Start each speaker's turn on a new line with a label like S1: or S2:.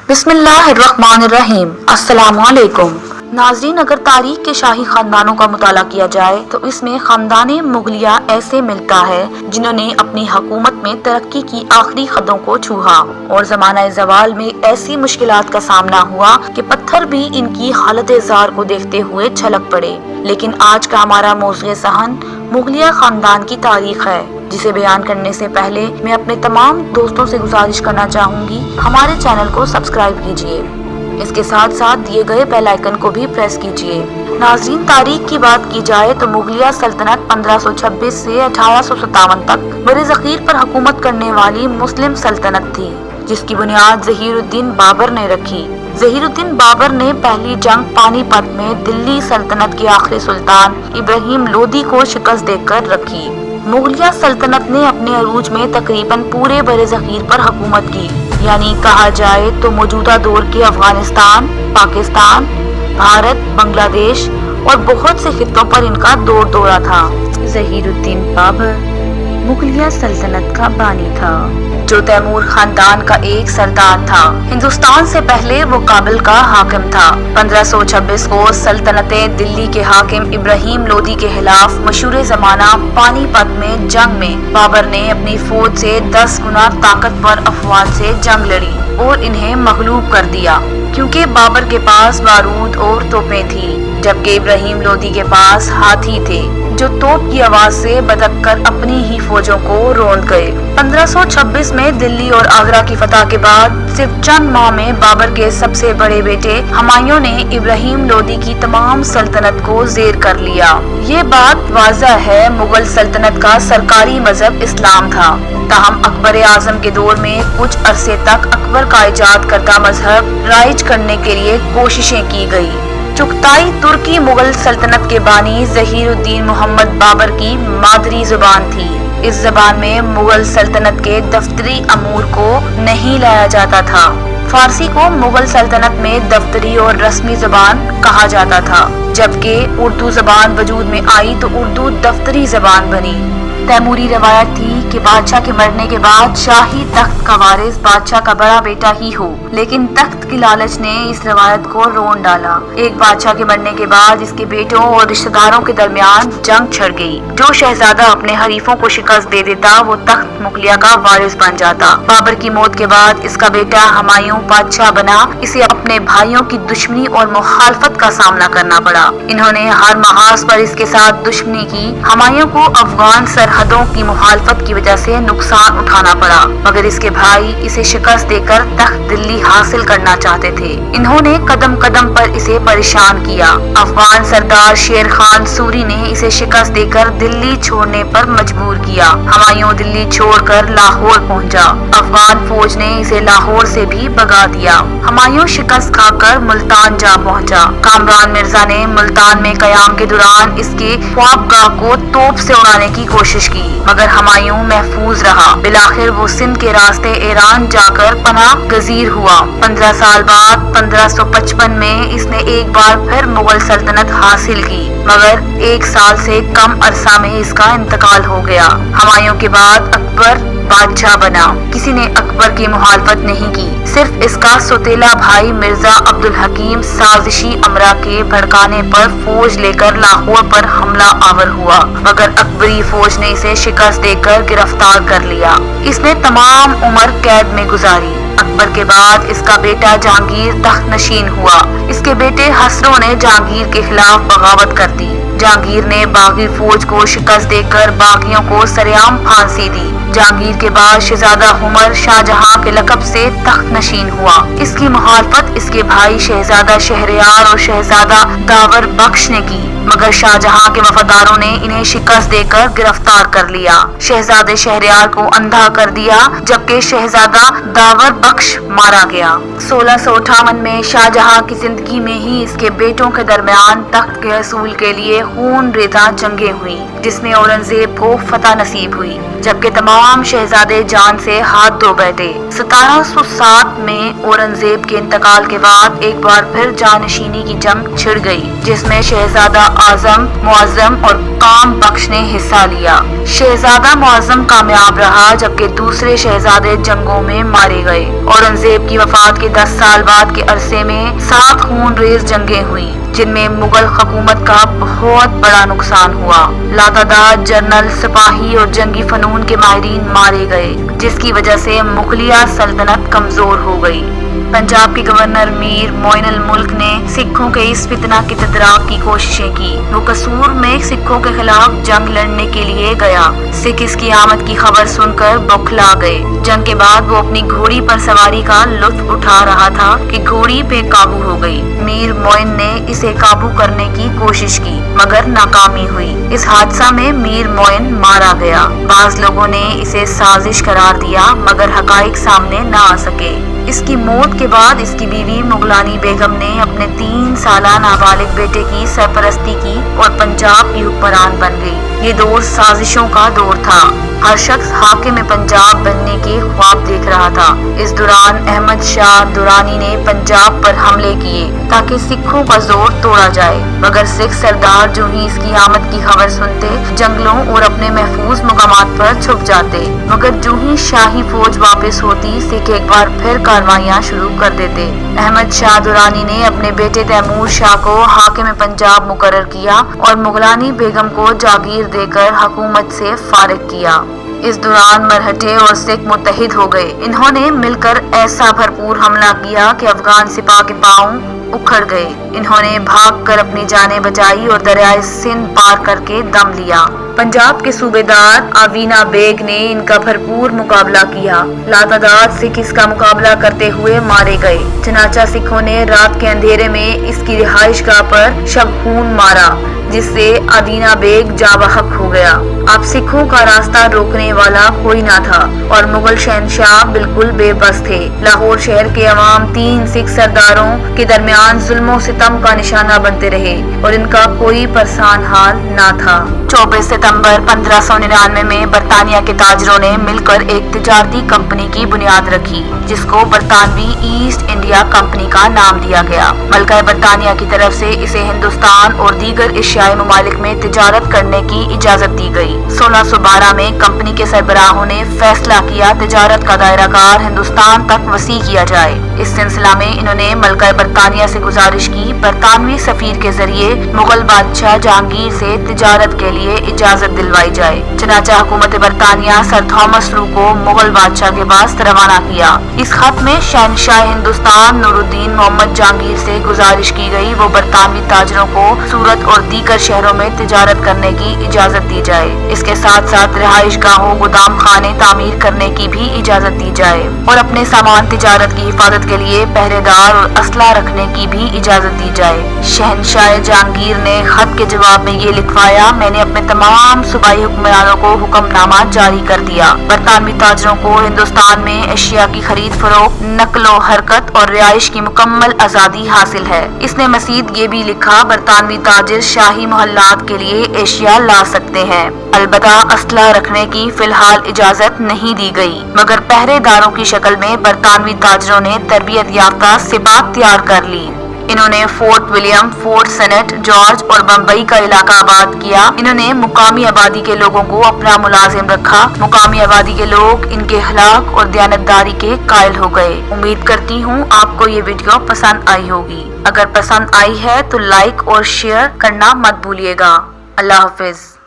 S1: बिस्मिल्लाहिर्रहमानिर्रहीम। अस्सलामुअलैकुम नाजरीन, अगर तारीख के शाही खानदानों का मुताला किया जाए तो इसमें खानदाने मुगलिया ऐसे मिलता है जिन्होंने अपनी हुकूमत में तरक्की की आखिरी हदों को छुआ और जमाना ज़वाल में ऐसी मुश्किलात का सामना हुआ कि पत्थर भी इनकी हालत ज़ार को देखते हुए छलक पड़े। लेकिन आज का हमारा मौज़ूए सहन मुगलिया खानदान की तारीख है, जिसे बयान करने से पहले मैं अपने तमाम दोस्तों से गुजारिश करना चाहूंगी, हमारे चैनल को सब्सक्राइब कीजिए। इसके साथ साथ दिए गए बेल आइकन को भी प्रेस कीजिए। नाज़रीन, तारीख की बात की जाए तो मुगलिया सल्तनत 1526 से 1857 तक बरे-ज़ख़ीर पर हुकूमत करने वाली मुस्लिम सल्तनत थी, जिसकी बुनियाद ज़हीरुद्दीन बाबर ने रखी। ज़हीरुद्दीन बाबर ने पहली जंग पानीपत में दिल्ली सल्तनत के आखिरी सुल्तान इब्राहिम लोदी को शिकस्त देकर रखी। मुगलिया सल्तनत ने अपने अरूज में तकरीबन पूरे बरे-ज़ख़ीर पर हुकूमत की, यानी कहा जाए तो मौजूदा दौर के अफगानिस्तान, पाकिस्तान, भारत, बांग्लादेश और बहुत से खित्तों पर इनका दौरा था। ज़हीरुद्दीन बाबर मुगलिया सल्तनत का बानी था, जो तैमूर खानदान का एक सरदार था। हिंदुस्तान से पहले वो काबिल का हाकिम था। 1526 को सल्तनते दिल्ली के हाकिम इब्राहिम लोदी के खिलाफ मशहूर जमाना पानीपत में जंग में बाबर ने अपनी फौज से 10 गुना ताकतवर अफवाज से जंग लड़ी और इन्हें मगलूब कर दिया, क्योंकि बाबर के पास बारूद और तोपें थी, जबकि इब्राहिम लोदी के पास हाथी थे, जो तोप की आवाज से बदक कर अपनी ही फौजों को रौंद गए। 1526 में दिल्ली और आगरा की फतह के बाद सिर्फ चंद माह में बाबर के सबसे बड़े बेटे हुमायूं ने इब्राहिम लोदी की तमाम सल्तनत को जेर कर लिया। ये बात वाज़ह है, मुगल सल्तनत का सरकारी मजहब इस्लाम था। ताहम अकबर आजम के दौर में कुछ अरसे तक अकबर का इजाद करदा मजहब राइज करने के लिए कोशिशें की गई। चुगताई तुर्की मुगल सल्तनत के बानी ज़हीरुद्दीन मोहम्मद बाबर की मादरी जुबान थी। इस जबान में मुगल सल्तनत के दफ्तरी अमूर को नहीं लाया जाता था। फारसी को मुगल सल्तनत में दफ्तरी और रस्मी जबान कहा जाता था, जबकि उर्दू जबान वजूद में आई तो उर्दू दफ्तरी जबान बनी। तैमूरी रवायत थी कि बादशाह के मरने के बाद शाही तख्त का वारिस बादशाह का बड़ा बेटा ही हो, लेकिन तख्त की लालच ने इस रवायत को रोन डाला। एक बादशाह के मरने के बाद इसके बेटों और रिश्तेदारों के दरमियान जंग छिड़ गई। जो शहजादा अपने हरीफों को शिकस्त दे देता वो तख्त मुगलिया का वारिस बन जाता। बाबर की मौत के बाद इसका बेटा हुमायूं बादशाह बना। इसे अपने भाइयों की दुश्मनी और मुखालफत का सामना करना पड़ा। इन्होंने हर महाज पर इसके साथ दुश्मनी की। हुमायूं को अफगान सरहदों की मुखालफत की वजह से नुकसान उठाना पड़ा, मगर इसके भाई इसे शिकस्त देकर तख्त दिल्ली हासिल करना चाहते थे। इन्होंने कदम कदम पर इसे परेशान किया। अफगान सरदार शेर खान सूरी ने इसे शिकस्त देकर दिल्ली छोड़ने पर मजबूर किया। हुमायूं दिल्ली छोड़कर लाहौर पहुंचा। अफगान फौज ने इसे लाहौर से भी भगा दिया। हुमायूं शिकस्त खाकर मुल्तान जा पहुंचा। कामरान मिर्जा ने मुल्तान में कयाम के दौरान इसके ख्वाबगाह को तोप से उड़ाने की कोशिश की, मगर हुमायूं महफूज रहा। बिलाखिर वो सिंध के रास्ते ईरान जाकर पनाह गजीर हुआ। 15 साल बाद 1555 में इसने एक बार फिर मुगल सल्तनत हासिल की, मगर 1 साल से कम अरसा में इसका इंतकाल हो गया। हुमायूं के बाद अकबर बादशाह बना। किसी ने अकबर की मुखालफत नहीं की, सिर्फ इसका सौतेला भाई मिर्जा अब्दुल हकीम साजिशी अमरा के भड़काने पर फौज लेकर लाहौर पर हमला आवर हुआ, मगर अकबरी फौज ने इसे शिकस्त देकर गिरफ्तार कर लिया। इसने तमाम उम्र कैद में गुजारी। अकबर के बाद इसका बेटा जहांगीर तख्त नशीन हुआ। इसके बेटे हसरो ने जहांगीर के खिलाफ बगावत कर दी। जहांगीर ने बागी फौज को शिकस्त देकर बागियों को सरेआम फांसी दी। जहांगीर के बाद शहजादा उमर शाहजहां के लकब से तख्त नशीन हुआ। इसकी मुखालफत इसके भाई शहजादा शहरयार और शहजादा दावर बख्श ने की, मगर शाहजहां के वफादारों ने इन्हें शिकस्त देकर गिरफ्तार कर लिया। शहजादे शहरयार को अंधा कर दिया, जबकि शहजादा दावर बख्श मारा गया। 1658 में शाहजहां की जिंदगी में ही इसके बेटों के दरमियान तख्त के हसूल के लिए खून रेता जंगें हुई, जिसमें औरंगजेब को फतह नसीब हुई, जबकि तमाम शहजादे जान से हाथ धो बैठे। 1707 में औरंगजेब के इंतकाल के बाद एक बार फिर जानशीनी की जंग छिड़ गई, जिसमें शहजादा आजम मुअज्जम और काम बख्श ने हिस्सा लिया। शहजादा मुअज्जम कामयाब रहा, जबकि दूसरे शहजादे जंगों में मारे गए। औरंगजेब की वफात के 10 साल बाद के अरसे में 7 खूनरेज जंगें हुई, जिनमें मुगल हुकूमत का बहुत बड़ा नुकसान हुआ। लातादाद जनरल, सिपाही और जंगी फनून के माहिरीन मारे गए, जिसकी वजह से मुगलिया सल्तनत कमजोर हो गई। पंजाब के गवर्नर मीर मोइन अल मुल्क ने सिखों के इस फितना की तदराक की कोशिशें की। वो कसूर में सिखों के खिलाफ जंग लड़ने के लिए गया। सिख इसकी आमद की खबर सुनकर बौखला गए। जंग के बाद वो अपनी घोड़ी पर सवारी का लुत्फ उठा रहा था कि घोड़ी बेकाबू हो गई। मीर मोइन ने इसे काबू करने की कोशिश की, मगर नाकामी हुई। इस हादसा में मीर मोइन मारा गया। बाज लोगों ने इसे साजिश करार दिया, मगर हकाइक सामने न आ सके। इसकी मौत के बाद इसकी बीवी मुगलानी बेगम ने अपने 3 साला नाबालिग बेटे की सरपरस्ती की और पंजाब की हुक्मरान बन गई। ये दौर साजिशों का दौर था। हर शख्स हाकिम पंजाब बनने के ख्वाब देख रहा था। इस दौरान अहमद शाह दुरानी ने पंजाब पर हमले किए ताकि सिखों का जोर तोड़ा जाए, मगर सिख सरदार जो ही इसकी आमद की खबर सुनते, जंगलों और अपने महफूज मुकामात पर छुप जाते। मगर जो ही शाही फौज वापस होती, सिख एक बार फिर कार्रवाइयां शुरू कर देते। अहमद शाह दुरानी ने अपने बेटे तैमूर शाह को हाकिम पंजाब मुकर्रर किया और मुगलानी बेगम को जागीर देकर हुकूमत से फारिग किया। इस दौरान मरहटे और सिख मुत्तहिद हो गए। इन्होंने मिलकर ऐसा भरपूर हमला किया कि अफगान सिपाह के पांव उखड़ गए। इन्होंने भागकर अपनी जानें बचाई और दरियाए सिंध पार करके दम लिया। पंजाब के सूबेदार आवीना बेग ने इनका भरपूर मुकाबला किया। लातादाद सिख इसका मुकाबला करते हुए मारे गए। चनाचा सिखों ने रात के अंधेरे में इसकी रिहाइशगाह पर शबखून मारा, जिससे आदीना बेग जाबहक हो गया। अब सिखों का रास्ता रोकने वाला कोई न था और मुगल शहनशाह बिल्कुल बेबस थे। लाहौर शहर के अवाम 3 सिख सरदारों के दरमियान जुल्मों सितम का निशाना बनते रहे और इनका कोई परेशान हाल न था। 24 सितंबर 1599 में बरतानिया के ताजरों ने मिलकर एक तिजारती कंपनी की बुनियाद रखी, जिसको बरतानवी ईस्ट इंडिया कंपनी का नाम दिया गया। मलका बरतानिया की तरफ से इसे हिंदुस्तान और दीगर एशियाई ममालिक में तिजारत करने की इजाजत दी गई। 1612 में कंपनी के सरबराहों ने फैसला किया तिजारत का दायराकार हिंदुस्तान तक वसी किया जाए। इस सिलसिला में इन्होंने मलका बरतानिया से गुजारिश की बरतानवी सफीर के जरिए मुगल बादशाह जहांगीर से तिजारत के लिए इजाजत दिलवाई जाए। चनाचा हुकूमत बरतानिया सर थॉमस लू को मुगल बादशाह के पास रवाना किया। इस खत में शहनशाह हिंदुस्तान नूरुद्दीन मोहम्मद जहांगीर से गुजारिश की गई वो बरतानवी ताजरों को सूरत और दीगर शहरों में तिजारत करने की इजाजत दी जाए। इसके साथ साथ रिहाइश गाहों, गोदाम खाने तामीर करने की भी इजाजत दी जाए और अपने सामान तिजारत की हिफाजत के लिए पहरेदार और असला रखने की भी इजाजत दी जाए। शहनशाह जहांगीर ने खत के जवाब में ये लिखवाया, मैंने अपने तमाम सूबाई हुक्मरानों को हुक्मनामा जारी कर दिया। बरतानवी ताजरों को हिंदुस्तान में एशिया की खरीद फरोख्त, नकलो हरकत और रिहाइश की मुकम्मल आजादी हासिल है। इसने मजीद ये भी लिखा, बरतानवी ताजिर शाही मोहल्लात के लिए एशिया ला सकते हैं, अलबत्ता असला रखने की फिलहाल इजाजत नहीं दी गई। मगर पहरेदारों की शक्ल में बरतानवी ताजरों ने तरबियत याफ्ता सिपाह तैयार कर ली। इन्होंने fort William, fort senate George और बम्बई का इलाका आबाद किया। इन्होंने मुकामी आबादी के लोगों को अपना मुलाजिम रखा। मुकामी आबादी के लोग इनके अखलाक और दयानतदारी के कायल हो गए। उम्मीद करती हूँ आपको ये वीडियो पसंद आई होगी। अगर पसंद आई है तो लाइक और शेयर करना मत भूलिएगा। अल्लाह हाफिज।